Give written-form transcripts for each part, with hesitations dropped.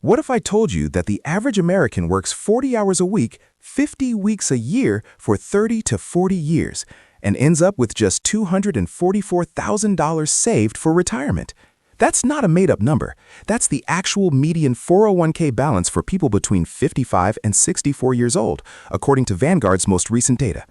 What if I told you that the average American works 40 hours a week, 50 weeks a year for 30 to 40 years, and ends up with just $244,000 saved for retirement? That's not a made-up number. That's the actual median 401k balance for people between 55 and 64 years old, according to Vanguard's most recent data.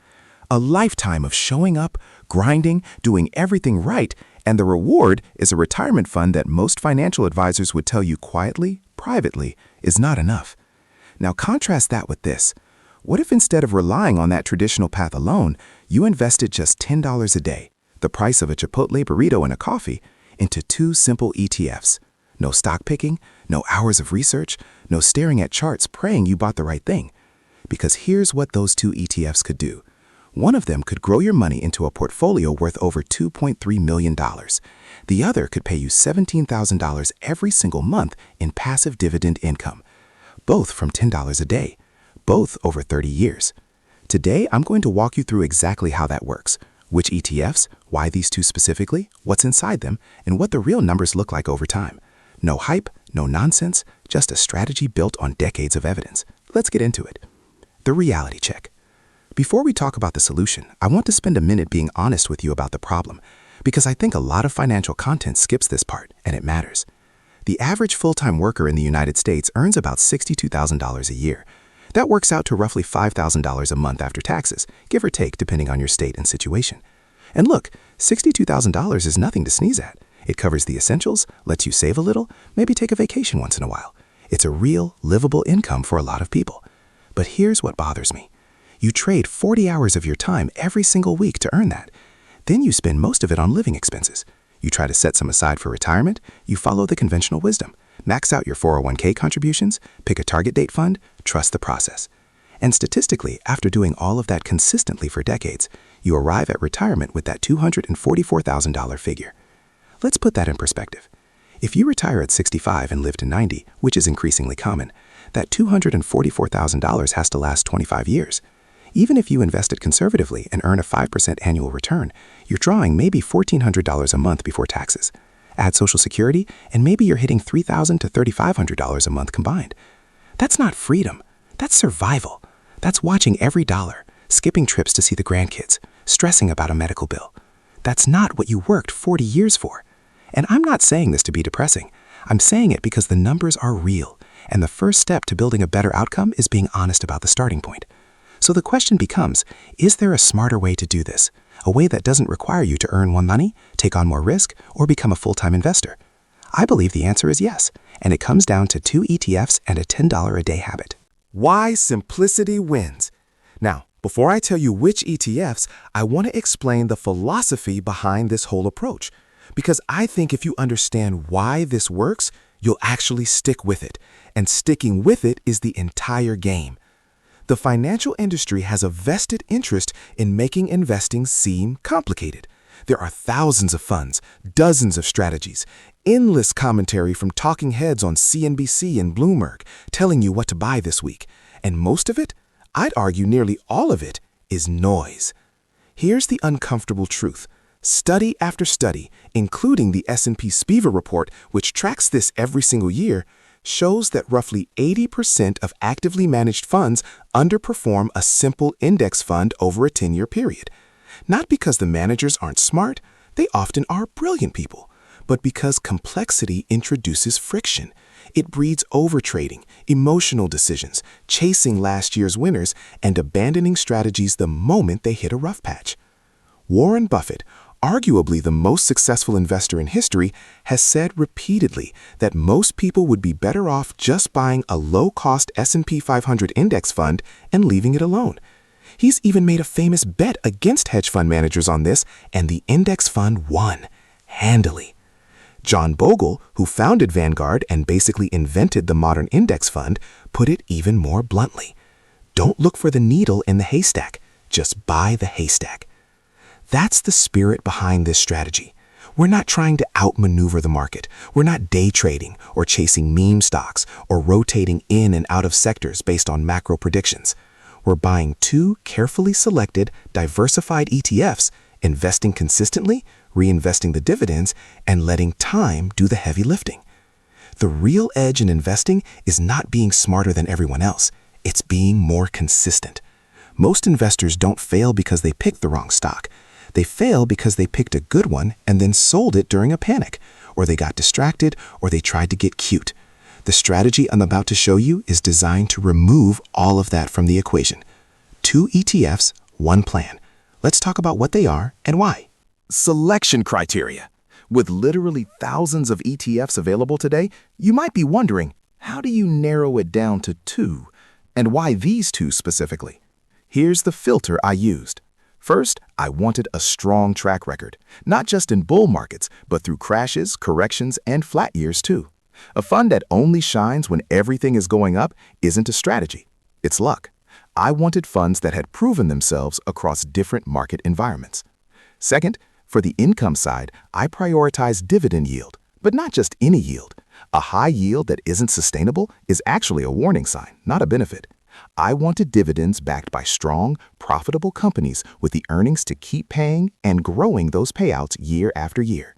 A lifetime of showing up, grinding, doing everything right, and the reward is a retirement fund that most financial advisors would tell you quietly, privately, is not enough. Now contrast that with this. What if instead of relying on that traditional path alone, you invested just $10 a day, the price of a Chipotle burrito and a coffee, into 2 simple ETFs? No stock picking, no hours of research, no staring at charts praying you bought the right thing. Because here's what those 2 ETFs could do. One of them could grow your money into a portfolio worth over $2.3 million. The other could pay you $17,000 every single month in passive dividend income. Both from $10 a day. Both over 30 years. Today, I'm going to walk you through exactly how that works. Which ETFs, why these 2 specifically, what's inside them, and what the real numbers look like over time. No hype, no nonsense, just a strategy built on decades of evidence. Let's get into it. The reality check. Before we talk about the solution, I want to spend a minute being honest with you about the problem, because I think a lot of financial content skips this part, and it matters. The average full-time worker in the United States earns about $62,000 a year. That works out to roughly $5,000 a month after taxes, give or take depending on your state and situation. And look, $62,000 is nothing to sneeze at. It covers the essentials, lets you save a little, maybe take a vacation once in a while. It's a real, livable income for a lot of people. But here's what bothers me. You trade 40 hours of your time every single week to earn that. Then you spend most of it on living expenses. You try to set some aside for retirement, you follow the conventional wisdom. Max out your 401k contributions, pick a target date fund, trust the process. And statistically, after doing all of that consistently for decades, you arrive at retirement with that $244,000 figure. Let's put that in perspective. If you retire at 65 and live to 90, which is increasingly common, that $244,000 has to last 25 years. Even if you invest it conservatively and earn a 5% annual return, you're drawing maybe $1,400 a month before taxes. Add Social Security, and maybe you're hitting $3,000 to $3,500 a month combined. That's not freedom. That's survival. That's watching every dollar, skipping trips to see the grandkids, stressing about a medical bill. That's not what you worked 40 years for. And I'm not saying this to be depressing. I'm saying it because the numbers are real, and the first step to building a better outcome is being honest about the starting point. So the question becomes, is there a smarter way to do this? A way that doesn't require you to earn more money, take on more risk, or become a full-time investor? I believe the answer is yes, and it comes down to 2 ETFs and a $10 a day habit. Why simplicity wins. Now, before I tell you which ETFs, I want to explain the philosophy behind this whole approach. Because I think if you understand why this works, you'll actually stick with it. And sticking with it is the entire game. The financial industry has a vested interest in making investing seem complicated. There are thousands of funds, dozens of strategies, endless commentary from talking heads on CNBC and Bloomberg telling you what to buy this week. And most of it, I'd argue nearly all of it, is noise. Here's the uncomfortable truth. Study after study, including the S&P SPIVA report, which tracks this every single year, shows that roughly 80% of actively managed funds underperform a simple index fund over a 10-year period. Not because the managers aren't smart, they often are brilliant people, but because complexity introduces friction. It breeds overtrading, emotional decisions, chasing last year's winners, and abandoning strategies the moment they hit a rough patch. Warren Buffett, arguably the most successful investor in history, has said repeatedly that most people would be better off just buying a low-cost S&P 500 index fund and leaving it alone. He's even made a famous bet against hedge fund managers on this, and the index fund won, handily. John Bogle, who founded Vanguard and basically invented the modern index fund, put it even more bluntly. Don't look for the needle in the haystack, just buy the haystack. That's the spirit behind this strategy. We're not trying to outmaneuver the market. We're not day trading or chasing meme stocks or rotating in and out of sectors based on macro predictions. We're buying 2 carefully selected, diversified ETFs, investing consistently, reinvesting the dividends, and letting time do the heavy lifting. The real edge in investing is not being smarter than everyone else. It's being more consistent. Most investors don't fail because they picked the wrong stock. They fail because they picked a good one and then sold it during a panic, or they got distracted, or they tried to get cute. The strategy I'm about to show you is designed to remove all of that from the equation. 2 ETFs, 1 plan. Let's talk about what they are and why. Selection criteria. With literally thousands of ETFs available today, you might be wondering, how do you narrow it down to 2? And why these 2 specifically? Here's the filter I used. First, I wanted a strong track record, not just in bull markets, but through crashes, corrections, and flat years too. A fund that only shines when everything is going up isn't a strategy. It's luck. I wanted funds that had proven themselves across different market environments. Second, for the income side, I prioritized dividend yield, but not just any yield. A high yield that isn't sustainable is actually a warning sign, not a benefit. I wanted dividends backed by strong, profitable companies with the earnings to keep paying and growing those payouts year after year.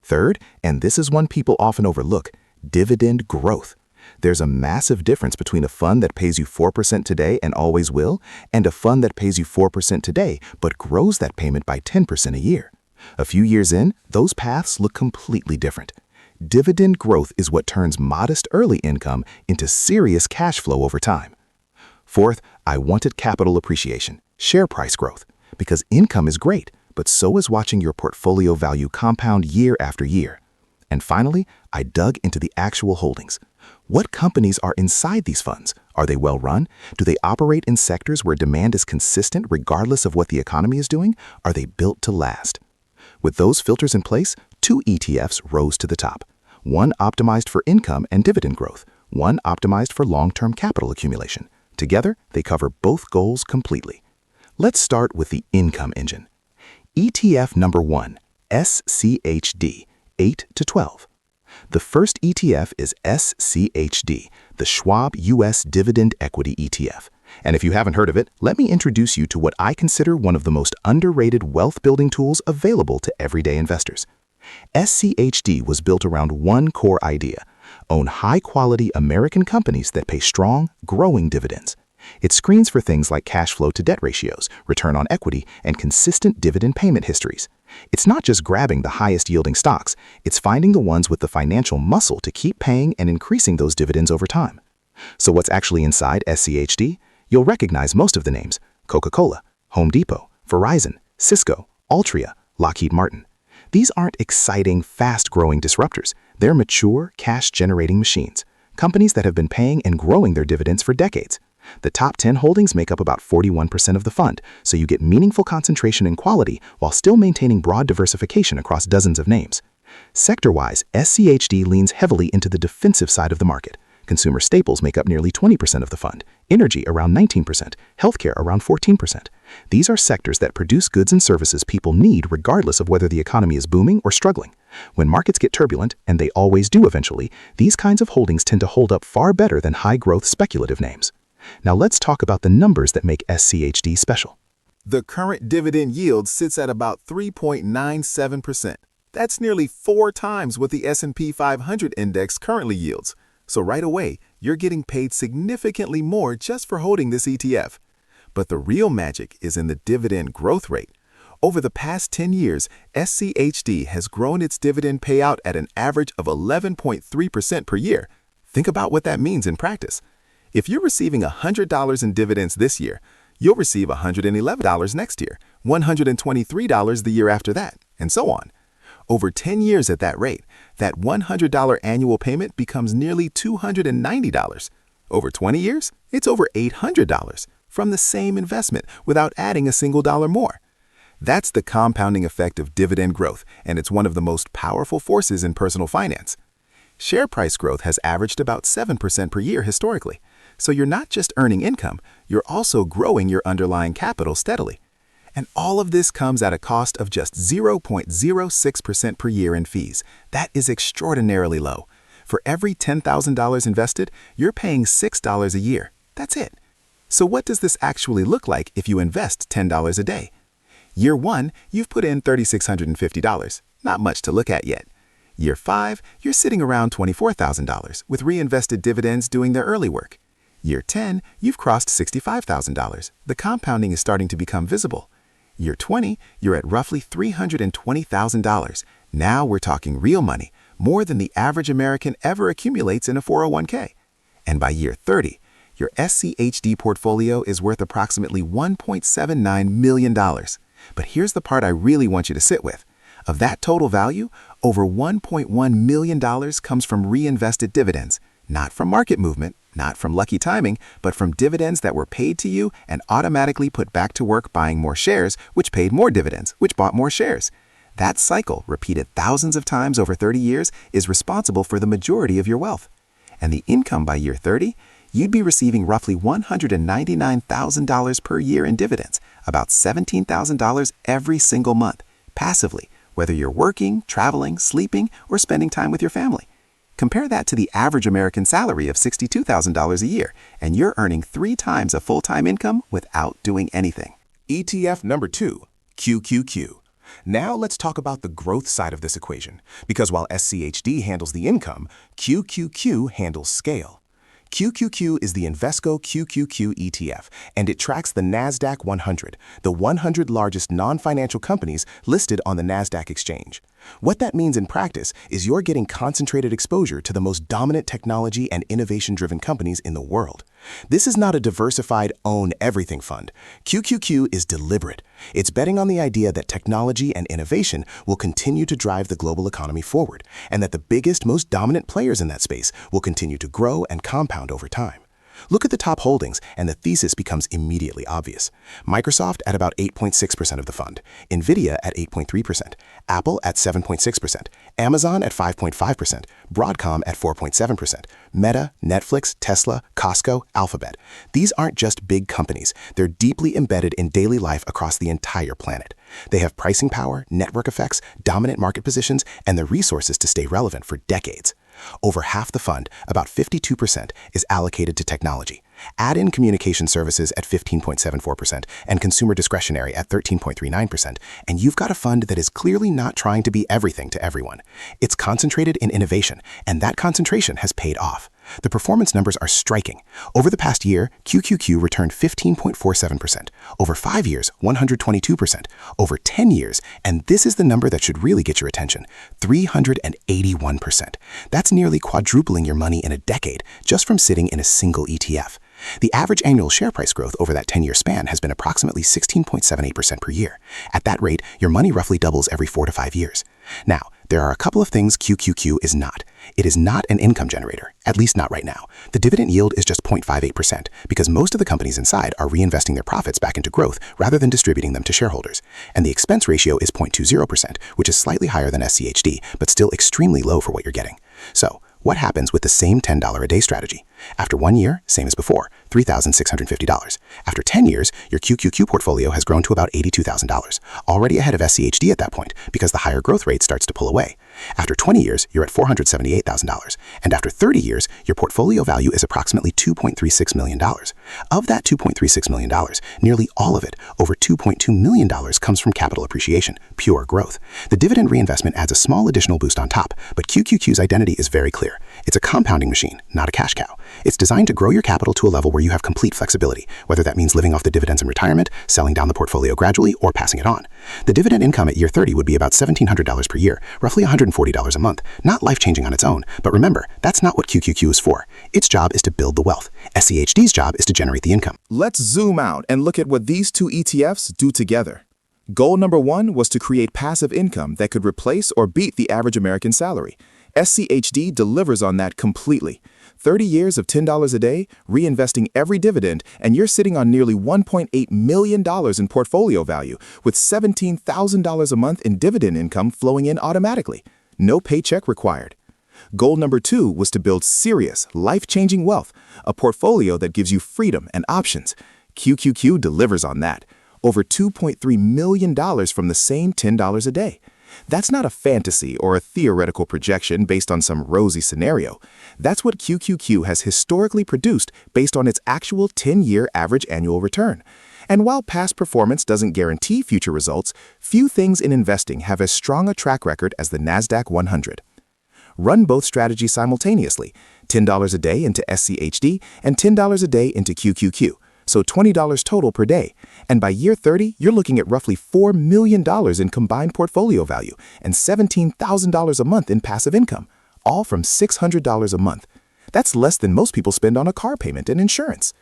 Third, and this is one people often overlook, dividend growth. There's a massive difference between a fund that pays you 4% today and always will, and a fund that pays you 4% today but grows that payment by 10% a year. A few years in, those paths look completely different. Dividend growth is what turns modest early income into serious cash flow over time. Fourth, I wanted capital appreciation, share price growth, because income is great, but so is watching your portfolio value compound year after year. And finally, I dug into the actual holdings. What companies are inside these funds? Are they well run? Do they operate in sectors where demand is consistent regardless of what the economy is doing? Are they built to last? With those filters in place, 2 ETFs rose to the top. One optimized for income and dividend growth, one optimized for long-term capital accumulation. Together, they cover both goals completely. Let's start with the income engine. ETF number 1, SCHD, 8 to 12. The first ETF is SCHD, the Schwab U.S. Dividend Equity ETF. And if you haven't heard of it, let me introduce you to what I consider one of the most underrated wealth-building tools available to everyday investors. SCHD was built around one core idea: own high-quality American companies that pay strong, growing dividends. It screens for things like cash flow to debt ratios, return on equity, and consistent dividend payment histories. It's not just grabbing the highest-yielding stocks, it's finding the ones with the financial muscle to keep paying and increasing those dividends over time. So what's actually inside SCHD? You'll recognize most of the names: Coca-Cola, Home Depot, Verizon, Cisco, Altria, Lockheed Martin. These aren't exciting, fast-growing disruptors. They're mature, cash-generating machines, companies that have been paying and growing their dividends for decades. The top 10 holdings make up about 41% of the fund, so you get meaningful concentration and quality while still maintaining broad diversification across dozens of names. Sector-wise, SCHD leans heavily into the defensive side of the market. Consumer staples make up nearly 20% of the fund, energy around 19%, healthcare around 14%. These are sectors that produce goods and services people need regardless of whether the economy is booming or struggling. When markets get turbulent, and they always do eventually, these kinds of holdings tend to hold up far better than high-growth speculative names. Now let's talk about the numbers that make SCHD special. The current dividend yield sits at about 3.97%. That's nearly 4 times what the S&P 500 index currently yields. So right away, you're getting paid significantly more just for holding this ETF. But the real magic is in the dividend growth rate. Over the past 10 years, SCHD has grown its dividend payout at an average of 11.3% per year. Think about what that means in practice. If you're receiving $100 in dividends this year, you'll receive $111 next year, $123 the year after that, and so on. Over 10 years at that rate, that $100 annual payment becomes nearly $290. Over 20 years, it's over $800 from the same investment without adding a single dollar more. That's the compounding effect of dividend growth, and it's one of the most powerful forces in personal finance. Share price growth has averaged about 7% per year historically. So you're not just earning income, you're also growing your underlying capital steadily. And all of this comes at a cost of just 0.06% per year in fees. That is extraordinarily low. For every $10,000 invested, you're paying $6 a year. That's it. So what does this actually look like if you invest $10 a day? Year 1, you've put in $3,650. Not much to look at yet. Year 5, you're sitting around $24,000 with reinvested dividends doing their early work. Year 10, you've crossed $65,000. The compounding is starting to become visible. Year 20, you're at roughly $320,000. Now we're talking real money, more than the average American ever accumulates in a 401k. And by year 30, your SCHD portfolio is worth approximately $1.79 million. But here's the part I really want you to sit with. Of that total value, over $1.1 million comes from reinvested dividends, not from market movement, not from lucky timing, but from dividends that were paid to you and automatically put back to work buying more shares, which paid more dividends, which bought more shares. That cycle, repeated thousands of times over 30 years, is responsible for the majority of your wealth. And the income by year 30, you'd be receiving roughly $199,000 per year in dividends, about $17,000 every single month, passively, whether you're working, traveling, sleeping, or spending time with your family. Compare that to the average American salary of $62,000 a year, and you're earning 3 times a full-time income without doing anything. ETF number 2, QQQ. Now let's talk about the growth side of this equation, because while SCHD handles the income, QQQ handles scale. QQQ is the Invesco QQQ ETF, and it tracks the NASDAQ 100, the 100 largest non-financial companies listed on the NASDAQ exchange. What that means in practice is you're getting concentrated exposure to the most dominant technology and innovation-driven companies in the world. This is not a diversified own everything fund. QQQ is deliberate. It's betting on the idea that technology and innovation will continue to drive the global economy forward, and that the biggest, most dominant players in that space will continue to grow and compound over time. Look at the top holdings, and the thesis becomes immediately obvious. Microsoft at about 8.6% of the fund, Nvidia at 8.3%, Apple at 7.6%, Amazon at 5.5%, Broadcom at 4.7%, Meta, Netflix, Tesla, Costco, Alphabet. These aren't just big companies. They're deeply embedded in daily life across the entire planet. They have pricing power, network effects, dominant market positions, and the resources to stay relevant for decades. Over half the fund, about 52%, is allocated to technology. Add in communication services at 15.74% and consumer discretionary at 13.39%, and you've got a fund that is clearly not trying to be everything to everyone. It's concentrated in innovation, and that concentration has paid off. The performance numbers are striking. Over the past year, QQQ returned 15.47%. Over 5 years, 122%. Over 10 years, and this is the number that should really get your attention, 381%. That's nearly quadrupling your money in a decade just from sitting in a single ETF. The average annual share price growth over that 10-year span has been approximately 16.78% per year. At that rate, your money roughly doubles every 4 to 5 years. Now, there are a couple of things QQQ is not. It is not an income generator, at least not right now. The dividend yield is just 0.58% because most of the companies inside are reinvesting their profits back into growth rather than distributing them to shareholders. And the expense ratio is 0.20%, which is slightly higher than SCHD, but still extremely low for what you're getting. So, what happens with the same $10 a day strategy? After 1 year, same as before, $3,650. After 10 years, your QQQ portfolio has grown to about $82,000, already ahead of SCHD at that point because the higher growth rate starts to pull away. After 20 years, you're at $478,000. And after 30 years, your portfolio value is approximately $2.36 million. Of that $2.36 million, nearly all of it, over $2.2 million, comes from capital appreciation, pure growth. The dividend reinvestment adds a small additional boost on top, but QQQ's identity is very clear. It's a compounding machine, not a cash cow. It's designed to grow your capital to a level where you have complete flexibility, whether that means living off the dividends in retirement, selling down the portfolio gradually, or passing it on. The dividend income at year 30 would be about $1,700 per year, roughly $140 a month, not life-changing on its own. But remember, that's not what QQQ is for. Its job is to build the wealth. SCHD's job is to generate the income. Let's zoom out and look at what these two ETFs do together. Goal number 1 was to create passive income that could replace or beat the average American salary. SCHD delivers on that completely. 30 years of $10 a day, reinvesting every dividend, and you're sitting on nearly $1.8 million in portfolio value, with $17,000 a month in dividend income flowing in automatically. No paycheck required. Goal number 2 was to build serious, life-changing wealth, a portfolio that gives you freedom and options. QQQ delivers on that. Over $2.3 million from the same $10 a day. That's not a fantasy or a theoretical projection based on some rosy scenario. That's what QQQ has historically produced based on its actual 10-year average annual return. And while past performance doesn't guarantee future results, few things in investing have as strong a track record as the NASDAQ 100. Run both strategies simultaneously, $10 a day into SCHD and $10 a day into QQQ, so $20 total per day. And by year 30, you're looking at roughly $4 million in combined portfolio value and $17,000 a month in passive income, all from $600 a month. That's less than most people spend on a car payment and insurance.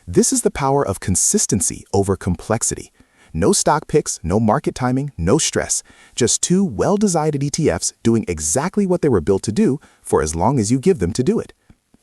This is the power of consistency over complexity. No stock picks, no market timing, no stress. Just two well-designed ETFs doing exactly what they were built to do for as long as you give them to do it.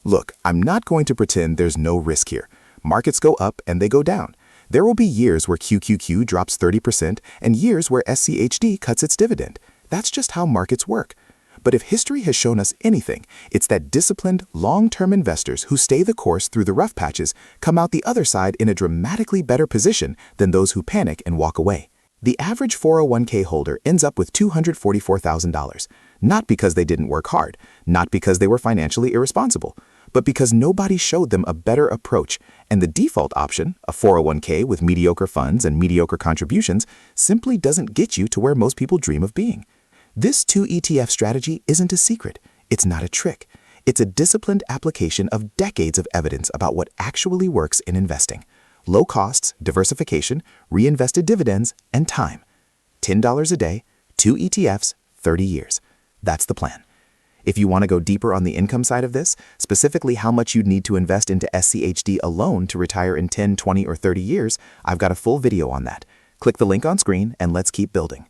Look, I'm not going to pretend there's no risk here. Markets go up and they go down. There will be years where QQQ drops 30% and years where SCHD cuts its dividend. That's just how markets work. But if history has shown us anything, it's that disciplined, long-term investors who stay the course through the rough patches come out the other side in a dramatically better position than those who panic and walk away. The average 401k holder ends up with $244,000, not because they didn't work hard, not because they were financially irresponsible, but because nobody showed them a better approach, and the default option, a 401k with mediocre funds and mediocre contributions, simply doesn't get you to where most people dream of being. This 2 ETF strategy isn't a secret. It's not a trick. It's a disciplined application of decades of evidence about what actually works in investing. Low costs, diversification, reinvested dividends, and time. $10 a day, 2 ETFs, 30 years. That's the plan. If you want to go deeper on the income side of this, specifically how much you'd need to invest into SCHD alone to retire in 10, 20, or 30 years, I've got a full video on that. Click the link on screen and let's keep building.